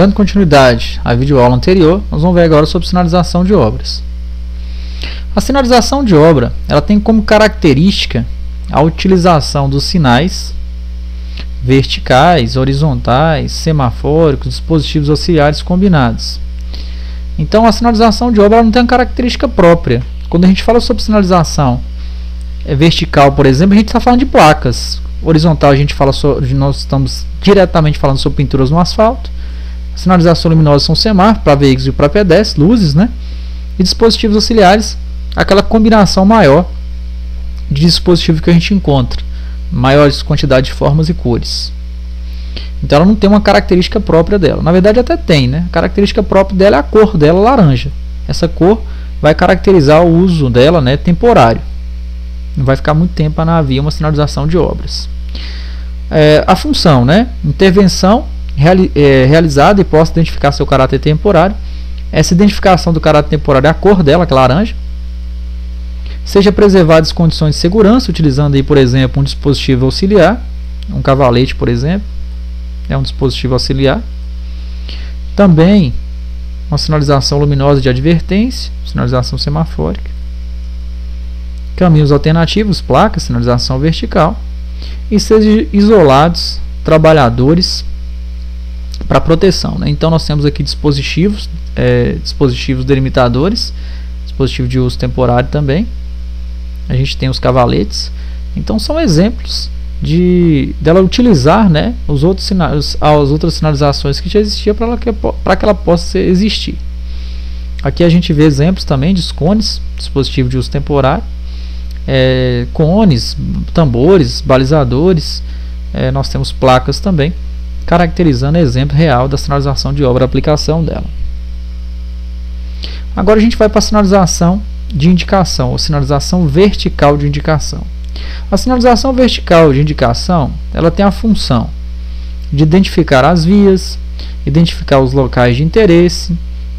Dando continuidade à videoaula anterior, nós vamos ver agora sobre sinalização de obras. A sinalização de obra, ela tem como característica a utilização dos sinais verticais, horizontais, semafóricos, dispositivos auxiliares combinados. Então, a sinalização de obra ela não tem uma característica própria. Quando a gente fala sobre sinalização vertical, por exemplo, a gente está falando de placas. Horizontal, a gente fala sobre, nós estamos diretamente falando sobre pinturas no asfalto. Sinalização luminosa são semáforos para veículos e para pedestres, luzes, né? E dispositivos auxiliares, aquela combinação maior de dispositivos que a gente encontra, maiores quantidades de formas e cores. Então ela não tem uma característica própria dela. Na verdade até tem, né? A característica própria dela é a cor dela, laranja. Essa cor vai caracterizar o uso dela, né, temporário. Não vai ficar muito tempo na via uma sinalização de obras. A função, né? Intervenção realizada e possa identificar seu caráter temporário. Essa identificação do caráter temporário é a cor dela, que é laranja. Seja preservadas condições de segurança, utilizando aí, por exemplo, um dispositivo auxiliar, um cavalete, por exemplo, é um dispositivo auxiliar. Também uma sinalização luminosa de advertência, sinalização semafórica. Caminhos alternativos, placas, sinalização vertical. E sejam isolados trabalhadores para proteção, né? Então nós temos aqui dispositivos delimitadores, dispositivo de uso temporário também. A gente tem os cavaletes. Então são exemplos dela utilizar, né, as outras sinalizações que já existiam para que ela possa existir. Aqui a gente vê exemplos também de cones, dispositivo de uso temporário, cones, tambores, balizadores. Nós temos placas também, caracterizando exemplo real da sinalização de obra, a aplicação dela. Agora a gente vai para a sinalização de indicação, ou sinalização vertical de indicação. A sinalização vertical de indicação, ela tem a função de identificar as vias, identificar os locais de interesse,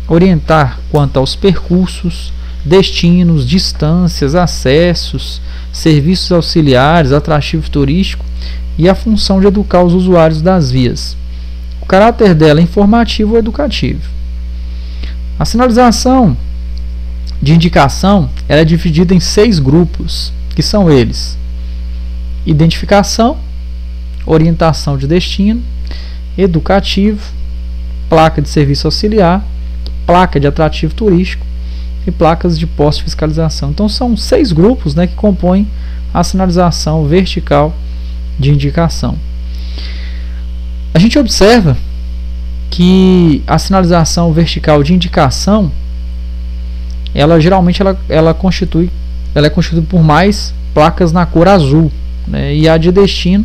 orientar quanto aos percursos, destinos, distâncias, acessos, serviços auxiliares, atrativo turístico e a função de educar os usuários das vias. O caráter dela é informativo ou educativo. A sinalização de indicação ela é dividida em 6 grupos, que são eles: identificação, orientação de destino, educativo, placa de serviço auxiliar, placa de atrativo turístico e placas de poste de fiscalização. Então são 6 grupos, né, que compõem a sinalização vertical de indicação. A gente observa que a sinalização vertical de indicação ela geralmente é constituída por mais placas na cor azul, né, e a de destino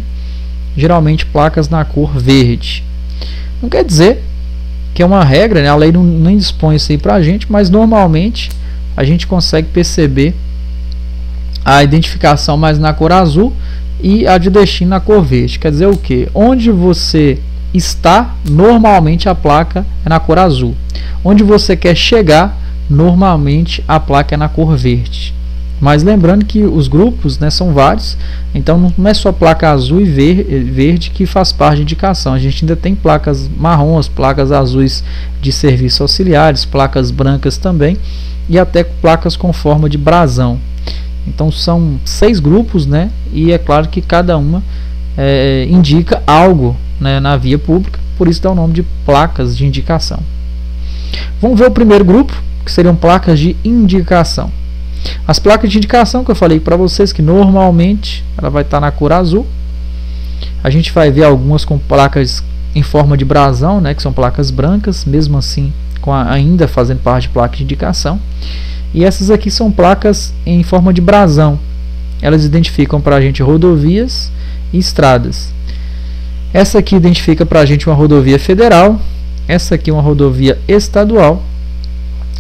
geralmente placas na cor verde. Não quer dizer que é uma regra, né, a lei nem dispõe isso aí para a gente, mas normalmente a gente consegue perceber a identificação mais na cor azul e a de destino na cor verde. Quer dizer o que? Onde você está, normalmente a placa é na cor azul. Onde você quer chegar, normalmente a placa é na cor verde. Mas lembrando que os grupos, né, são vários, então não é só placa azul e verde que faz parte de indicação. A gente ainda tem placas marrons, placas azuis de serviços auxiliares, placas brancas também e até placas com forma de brasão. Então são 6 grupos, né, e é claro que cada uma indica algo, né, na via pública, por isso dá o nome de placas de indicação. Vamos ver o primeiro grupo, que seriam placas de indicação. As placas de indicação que eu falei para vocês, que normalmente ela vai estar na cor azul. A gente vai ver algumas com placas em forma de brasão, né, que são placas brancas, mesmo assim ainda fazendo parte de placa de indicação. E essas aqui são placas em forma de brasão. Elas identificam para a gente rodovias e estradas. Essa aqui identifica para a gente uma rodovia federal, essa aqui uma rodovia estadual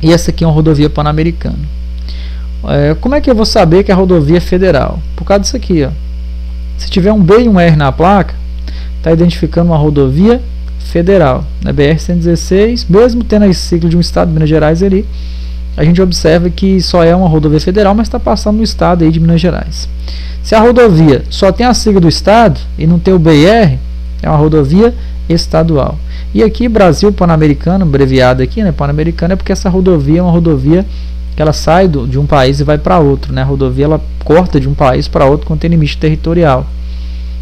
e essa aqui é uma rodovia pan-americana. Como é que eu vou saber que é a rodovia federal? Por causa disso aqui, ó. Se tiver um B e um R na placa, está identificando uma rodovia federal, né? BR-116, mesmo tendo a sigla de um estado de Minas Gerais ali, a gente observa que só é uma rodovia federal, mas está passando no estado aí de Minas Gerais. Se a rodovia só tem a sigla do estado e não tem o BR, é uma rodovia estadual. E aqui Brasil Pan-Americano, abreviado aqui, né? Pan-Americano é porque essa rodovia é uma rodovia que ela sai de um país e vai para outro, né? A rodovia ela corta de um país para outro quando tem limite territorial.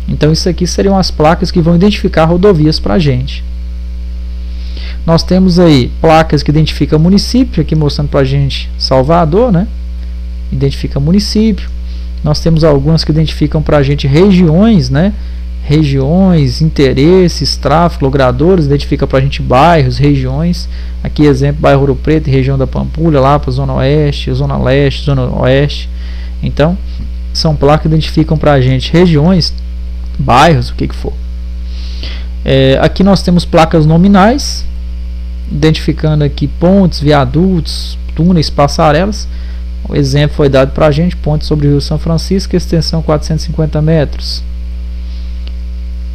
Então isso aqui seriam as placas que vão identificar rodovias para a gente. Nós temos aí placas que identificam município, aqui mostrando para a gente Salvador, né? Identifica município. Nós temos algumas que identificam para a gente regiões, né? Regiões, interesses, tráfego, logradores, identifica para a gente bairros, regiões. Aqui exemplo, bairro Ouro Preto, região da Pampulha, lá para a Zona Oeste, Zona Leste, Zona Oeste. Então, são placas que identificam para a gente regiões, bairros, o que for. Aqui nós temos placas nominais, identificando aqui pontes, viadutos, túneis, passarelas. O exemplo foi dado para a gente, ponte sobre o Rio São Francisco, extensão 450 metros.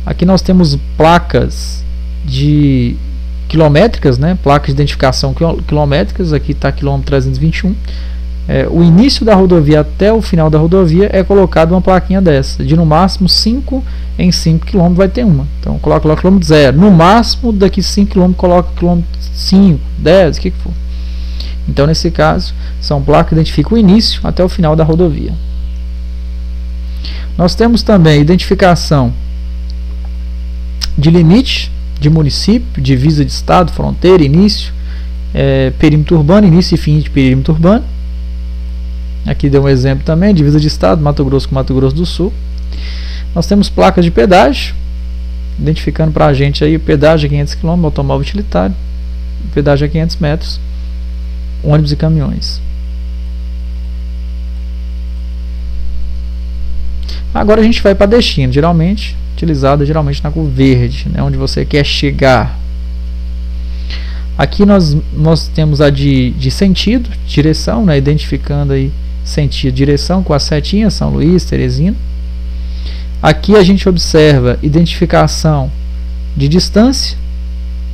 Aqui nós temos placas de quilométricas, né? Placas de identificação quilométricas, aqui está quilômetro 321. O início da rodovia até o final da rodovia é colocado uma plaquinha dessa, de no máximo 5 em 5 km vai ter uma. Então coloca lá quilômetro 0, no máximo daqui 5 km coloca quilômetro 5, 10, o que for. Então nesse caso são placas que identificam o início até o final da rodovia. Nós temos também identificação de limite de município, divisa de estado, fronteira, início, perímetro urbano, início e fim de perímetro urbano. Aqui deu um exemplo também, divisa de estado, Mato Grosso com Mato Grosso do Sul. Nós temos placas de pedágio, identificando para a gente aí o pedágio a 500 km, automóvel utilitário, o pedágio a 500 metros, ônibus e caminhões. Agora a gente vai para destino, geralmente utilizada na cor verde, né, onde você quer chegar. Aqui nós temos a de sentido, direção, né, identificando aí sentido, direção com a setinha, São Luís, Teresina. Aqui a gente observa identificação de distância,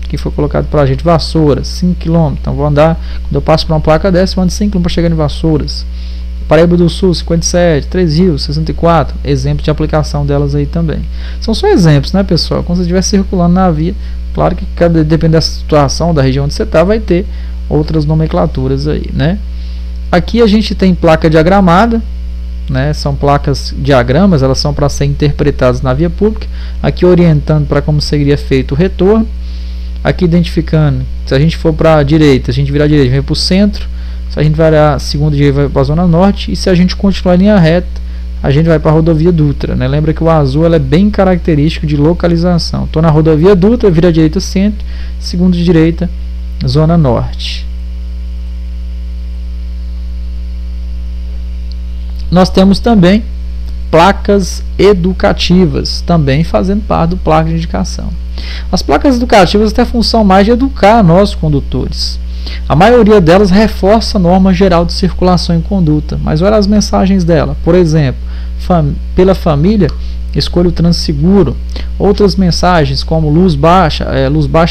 que foi colocado para a gente, Vassouras, 5 km. Então vou andar, quando eu passo por uma placa dessa, eu ando 5 km para chegar em Vassouras. Paraíba do Sul, 57, Três Rios, 64, exemplo de aplicação delas aí também. São só exemplos, né, pessoal? Quando você estiver circulando na via, claro que depende da situação, da região onde você está, vai ter outras nomenclaturas aí, né? Aqui a gente tem placa diagramada, né? São placas diagramas, elas são para ser interpretadas na via pública. Aqui orientando para como seria feito o retorno. Aqui identificando, se a gente for para a direita, a gente virar a direita, vem para o centro. Se a gente vai a segunda direita, vai para a zona norte. E se a gente continuar em linha reta, a gente vai para a rodovia Dutra, né? Lembra que o azul ela é bem característico de localização. Estou na rodovia Dutra, vira a direita centro, segunda direita, zona norte. Nós temos também placas educativas, também fazendo parte do placa de indicação. As placas educativas têm a função mais de educar nós condutores. A maioria delas reforça a norma geral de circulação e conduta, mas olha as mensagens dela. Por exemplo, pela família, escolha o trânsito seguro. Outras mensagens como luz baixa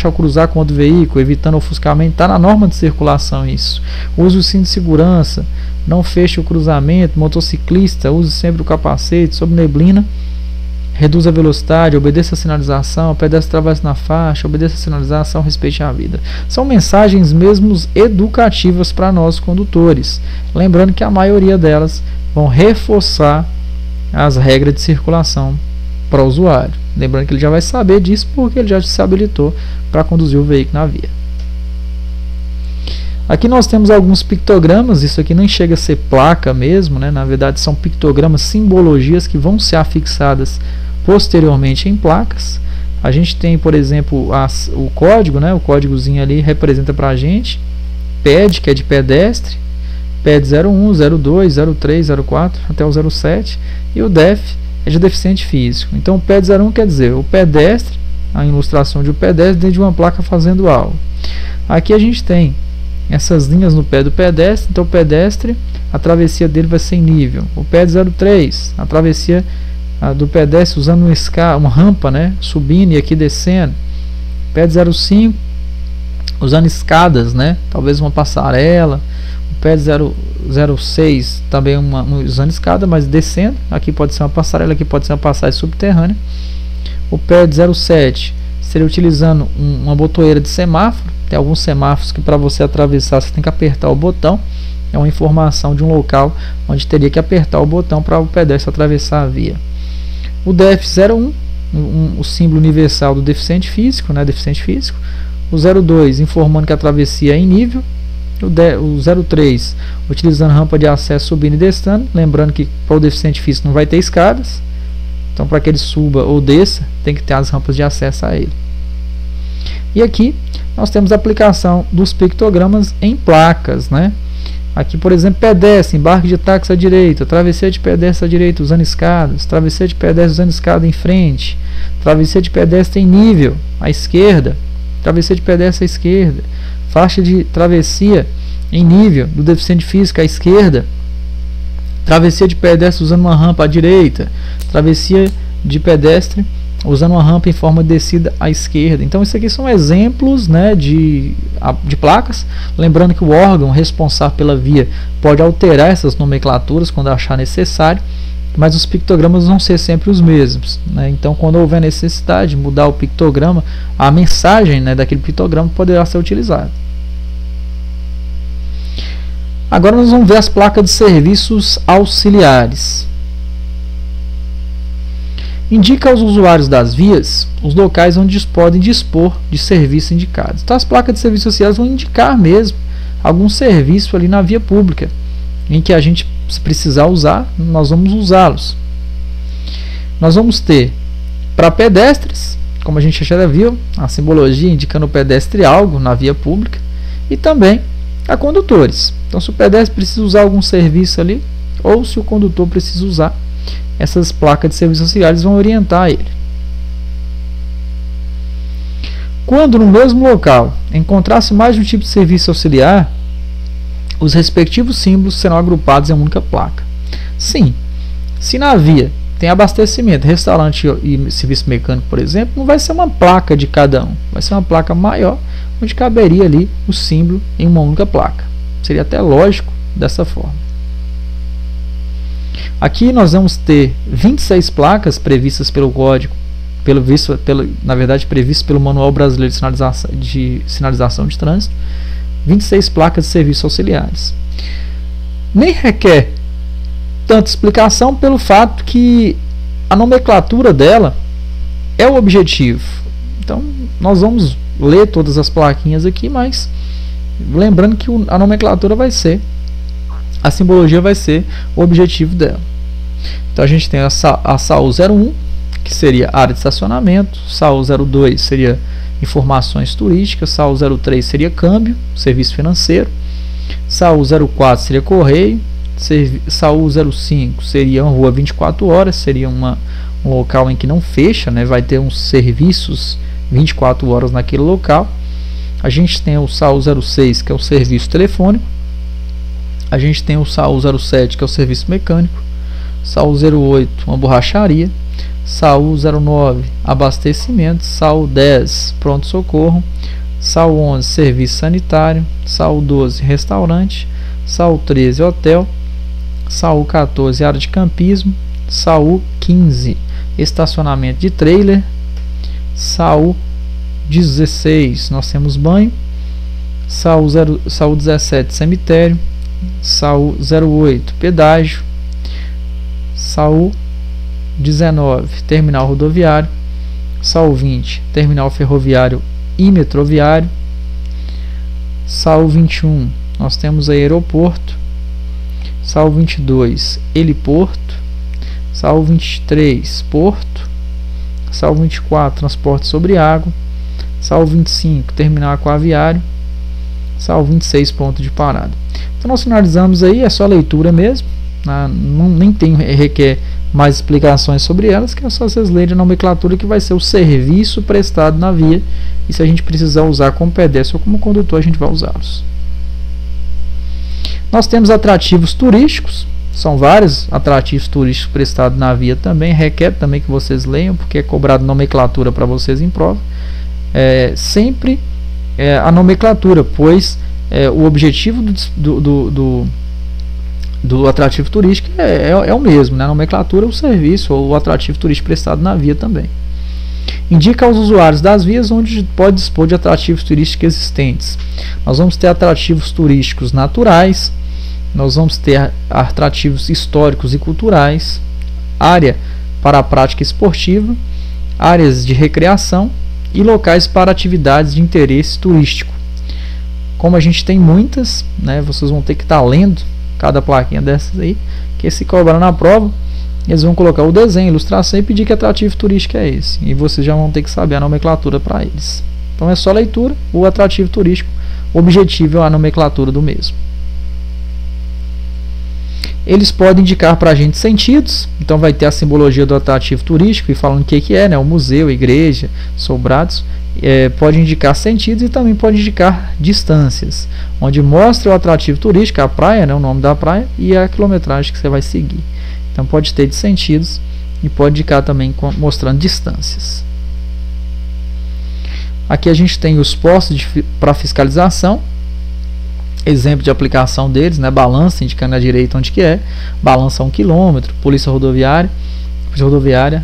ao cruzar com outro veículo, evitando ofuscamento, está na norma de circulação isso. Use o cinto de segurança, não feche o cruzamento, motociclista, use sempre o capacete, sob neblina, reduza a velocidade, obedeça a sinalização, pedestre atravessa na faixa, obedeça a sinalização, respeite a vida. São mensagens mesmo educativas para nós condutores. Lembrando que a maioria delas vão reforçar as regras de circulação para o usuário. Lembrando que ele já vai saber disso porque ele já se habilitou para conduzir o veículo na via. Aqui nós temos alguns pictogramas, isso aqui nem chega a ser placa mesmo, né? Na verdade são pictogramas, simbologias que vão ser afixadas posteriormente em placas. A gente tem, por exemplo, o código, né? O códigozinho ali representa para a gente PED, que é de pedestre, PED 01, 02, 03, 04 até o 07, e o DEF é de deficiente físico. Então o PED 01 quer dizer o pedestre, a ilustração de um pedestre dentro de uma placa fazendo algo. Aqui a gente tem essas linhas no pé do pedestre, então o pedestre, a travessia dele vai ser em nível. O PED 03, a travessia do pedestre usando uma rampa, né, subindo e aqui descendo. PED 05, usando escadas, né, talvez uma passarela. O PED 06 também usando escada, mas descendo. Aqui pode ser uma passarela, aqui pode ser uma passagem subterrânea. O PED 07 seria utilizando uma botoeira de semáforo. Tem alguns semáforos que para você atravessar você tem que apertar o botão. É uma informação de um local onde teria que apertar o botão para o pedestre atravessar a via. O DF01, o símbolo universal do deficiente físico, né, deficiente físico. O 02, informando que a travessia é em nível. O 03, utilizando rampa de acesso subindo e descendo. Lembrando que para o deficiente físico não vai ter escadas. Então, para que ele suba ou desça, tem que ter as rampas de acesso a ele. E aqui nós temos a aplicação dos pictogramas em placas, né? Aqui, por exemplo, pedestre, embarque de táxi à direita, travessia de pedestre à direita usando escadas, travessia de pedestre usando escada em frente, travessia de pedestre em nível à esquerda, travessia de pedestre à esquerda, faixa de travessia em nível do deficiente físico à esquerda, travessia de pedestre usando uma rampa à direita, travessia de pedestre usando uma rampa em forma de descida à esquerda. Então isso aqui são exemplos, né, de placas. Lembrando que o órgão responsável pela via pode alterar essas nomenclaturas quando achar necessário, mas os pictogramas vão ser sempre os mesmos, né? Então quando houver necessidade de mudar o pictograma, a mensagem, né, daquele pictograma poderá ser utilizada. Agora nós vamos ver as placas de serviços auxiliares. Indica aos usuários das vias os locais onde podem dispor de serviços indicados. Então as placas de serviços auxiliares vão indicar mesmo algum serviço ali na via pública, em que a gente, se precisar usar, nós vamos usá-los. Nós vamos ter para pedestres, como a gente já viu, a simbologia indicando o pedestre algo na via pública, e também a condutores. Então se o pedestre precisa usar algum serviço ali, ou se o condutor precisa usar, essas placas de serviços auxiliares vão orientar ele. Quando no mesmo local encontrar-se mais de um tipo de serviço auxiliar, os respectivos símbolos serão agrupados em uma única placa. Sim, se na via tem abastecimento, restaurante e serviço mecânico, por exemplo, não vai ser uma placa de cada um, vai ser uma placa maior, onde caberia ali o símbolo em uma única placa. Seria até lógico dessa forma. Aqui nós vamos ter 26 placas previstas pelo código, na verdade previstas pelo Manual Brasileiro de Sinalização de Trânsito, 26 placas de serviços auxiliares. Nem requer tanta explicação pelo fato que a nomenclatura dela é o objetivo. Então nós vamos ler todas as plaquinhas aqui, mas lembrando que a nomenclatura vai ser, a simbologia vai ser o objetivo dela. Então a gente tem a SAU 01, que seria área de estacionamento, SAU 02 seria informações turísticas, SAU 03 seria câmbio, serviço financeiro, SAU 04 seria correio, SAU 05 seria uma rua 24 horas, seria um local em que não fecha, né, vai ter uns serviços 24 horas naquele local. A gente tem o SAU 06, que é o serviço telefônico. A gente tem o SAU 07, que é o serviço mecânico. SAU 08, uma borracharia. SAU 09, abastecimento. SAU 10, pronto-socorro. SAU 11, serviço sanitário. SAU 12, restaurante. SAU 13, hotel. SAU 14, área de campismo. SAU 15, estacionamento de trailer. SAU 16, nós temos banho. SAU 17, cemitério. SAU 08, pedágio. SAU 19, terminal rodoviário. SAU 20, terminal ferroviário e metroviário. SAU 21, nós temos aeroporto. SAU 22, heliporto. SAU 23, porto. SAU 24, transporte sobre água. SAU 25, terminal aquaviário. SAU 26, ponto de parada. Então nós finalizamos aí, é só leitura mesmo, né? Nem requer mais explicações sobre elas, que é só vocês lerem a nomenclatura, que vai ser o serviço prestado na via, e se a gente precisar usar como pedestre ou como condutor, a gente vai usá-los. Nós temos atrativos turísticos, são vários atrativos turísticos prestados na via também, requer também que vocês leiam, porque é cobrado nomenclatura para vocês em prova. Sempre a nomenclatura, pois o objetivo do atrativo turístico é o mesmo, né? A nomenclatura, o serviço ou o atrativo turístico prestado na via também. Indica aos usuários das vias onde pode dispor de atrativos turísticos existentes. Nós vamos ter atrativos turísticos naturais, nós vamos ter atrativos históricos e culturais, área para a prática esportiva, áreas de recreação e locais para atividades de interesse turístico. Como a gente tem muitas, né, vocês vão ter que estar lendo cada plaquinha dessas aí, que se cobrar na prova, eles vão colocar o desenho, ilustração e pedir que atrativo turístico é esse. E vocês já vão ter que saber a nomenclatura para eles. Então é só leitura, o atrativo turístico, o objetivo é a nomenclatura do mesmo. Eles podem indicar para a gente sentidos, então vai ter a simbologia do atrativo turístico e falando o que é, né, o museu, a igreja, sobrados. Pode indicar sentidos e também pode indicar distâncias, onde mostra o atrativo turístico, a praia, né, o nome da praia e a quilometragem que você vai seguir. Então pode ter de sentidos e pode indicar também mostrando distâncias. Aqui a gente tem os postos para fiscalização, exemplo de aplicação deles, né, balança indicando à direita onde que é, balança a 1 km, polícia rodoviária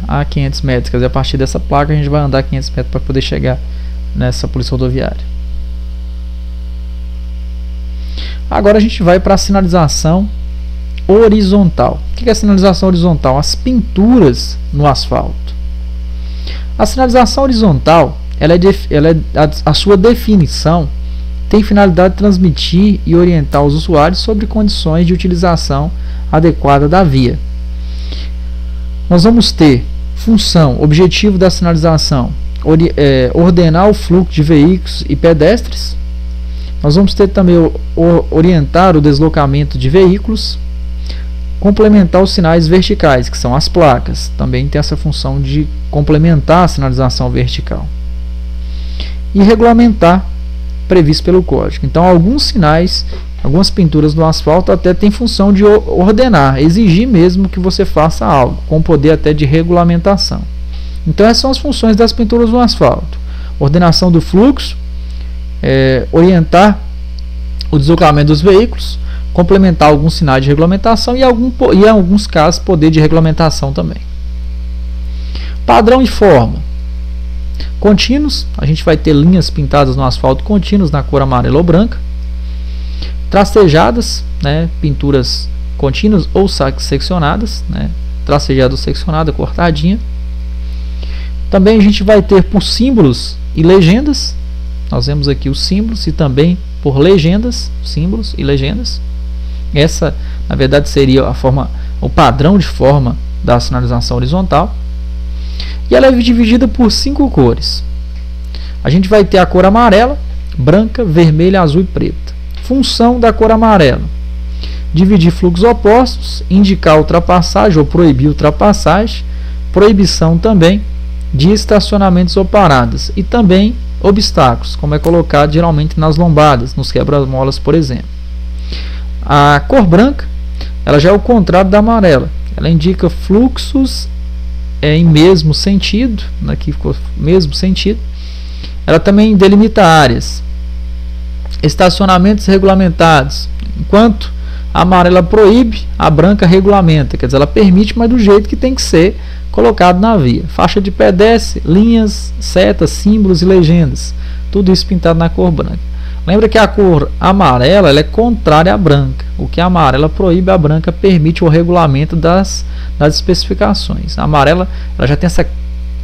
a 500 metros, quer dizer, a partir dessa placa a gente vai andar 500 metros para poder chegar nessa polícia rodoviária. Agora a gente vai para a sinalização horizontal. O que é a sinalização horizontal? As pinturas no asfalto. A sinalização horizontal, a sua definição tem finalidade de transmitir e orientar os usuários sobre condições de utilização adequada da via. Nós vamos ter função, objetivo da sinalização, ordenar o fluxo de veículos e pedestres. Nós vamos ter também orientar o deslocamento de veículos, complementar os sinais verticais, que são as placas. Também tem essa função de complementar a sinalização vertical. E regulamentar, previsto pelo código. Então, alguns sinais, algumas pinturas no asfalto até tem função de ordenar, exigir mesmo que você faça algo, com poder até de regulamentação. Então, essas são as funções das pinturas no asfalto. Ordenação do fluxo, orientar o deslocamento dos veículos, complementar alguns sinais de regulamentação e em alguns casos, poder de regulamentação também. Padrão e forma. Contínuos, a gente vai ter linhas pintadas no asfalto contínuos na cor amarela ou branca. Tracejadas, né, pinturas contínuas ou seccionadas, né, tracejada ou seccionada, cortadinha. Também a gente vai ter por símbolos e legendas. Nós vemos aqui os símbolos e também por legendas, símbolos e legendas. Essa, na verdade, seria o padrão de forma da sinalização horizontal. E ela é dividida por 5 cores. A gente vai ter a cor amarela, branca, vermelha, azul e preta. Função da cor amarela: dividir fluxos opostos, indicar ultrapassagem ou proibir ultrapassagem, proibição também de estacionamentos ou paradas e também obstáculos, como é colocado geralmente nas lombadas, nos quebra-molas, por exemplo. A cor branca, ela já é o contrário da amarela. Ela indica fluxos em mesmo sentido, aqui ficou mesmo sentido. Ela também delimita áreas, estacionamentos regulamentados. Enquanto a amarela proíbe, a branca regulamenta, quer dizer, ela permite, mas do jeito que tem que ser colocado na via. Faixa de pedestre, linhas, setas, símbolos e legendas, tudo isso pintado na cor branca. Lembra que a cor amarela ela é contrária à branca. O que a amarela proíbe, a branca permite o regulamento das especificações. A amarela ela já tem essa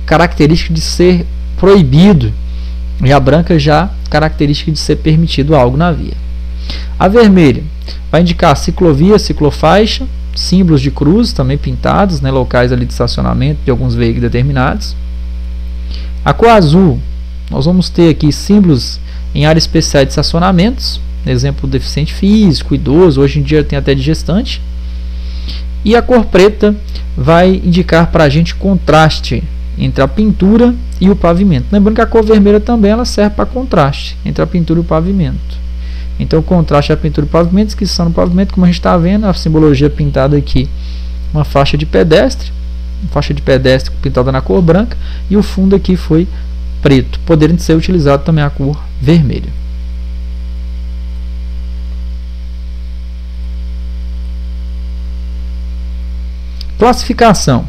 característica de ser proibido e a branca já característica de ser permitido algo na via. A vermelha vai indicar ciclovia, ciclofaixa, símbolos de cruz também pintados, né, locais ali de estacionamento de alguns veículos determinados. A cor azul, nós vamos ter aqui símbolos em áreas especiais de estacionamentos, exemplo, deficiente físico, idoso, hoje em dia tem até de gestante. E a cor preta vai indicar para a gente contraste entre a pintura e o pavimento. Lembrando que a cor vermelha também ela serve para contraste entre a pintura e o pavimento. Então, o contraste é a pintura e o pavimento, descrição no pavimento, como a gente está vendo, a simbologia pintada aqui, uma faixa de pedestre pintada na cor branca, e o fundo aqui foi preto, podendo ser utilizado também a cor vermelha. Classificação.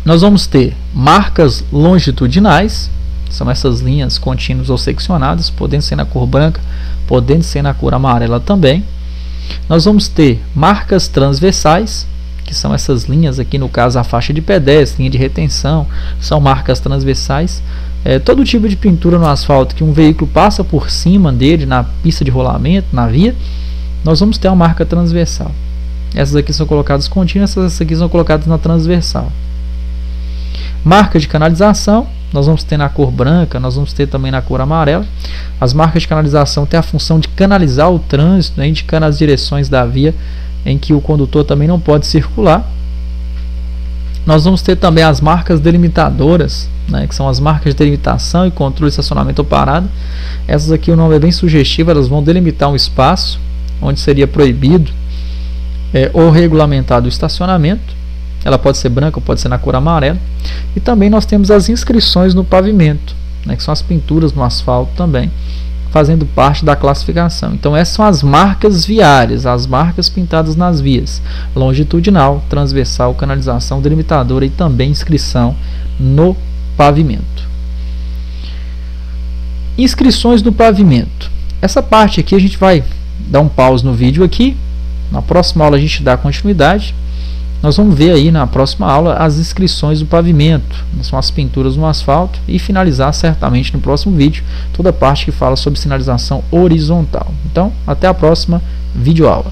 Nós vamos ter marcas longitudinais, são essas linhas contínuas ou seccionadas, podendo ser na cor branca, podendo ser na cor amarela também. Nós vamos ter marcas transversais, que são essas linhas aqui, no caso a faixa de pedestre, linha de retenção, são marcas transversais. Todo tipo de pintura no asfalto que um veículo passa por cima dele, na pista de rolamento, na via, nós vamos ter uma marca transversal. Essas aqui são colocadas contínuas, essas aqui são colocadas na transversal. Marca de canalização, nós vamos ter na cor branca, nós vamos ter também na cor amarela. As marcas de canalização têm a função de canalizar o trânsito, né, indicando as direções da via em que o condutor também não pode circular. Nós vamos ter também as marcas delimitadoras, né, que são as marcas de delimitação e controle de estacionamento ou parada. Essas aqui o nome é bem sugestivo, elas vão delimitar um espaço onde seria proibido ou regulamentado o estacionamento. Ela pode ser branca ou pode ser na cor amarela. E também nós temos as inscrições no pavimento, né, que são as pinturas no asfalto também, fazendo parte da classificação. Então essas são as marcas viárias, as marcas pintadas nas vias: longitudinal, transversal, canalização, delimitadora e também inscrição no pavimento. Inscrições no pavimento. Essa parte aqui a gente vai dar um pause no vídeo aqui. Na próxima aula a gente dá continuidade. Nós vamos ver aí na próxima aula as inscrições do pavimento, são as pinturas no asfalto, e finalizar certamente no próximo vídeo toda a parte que fala sobre sinalização horizontal. Então, até a próxima videoaula.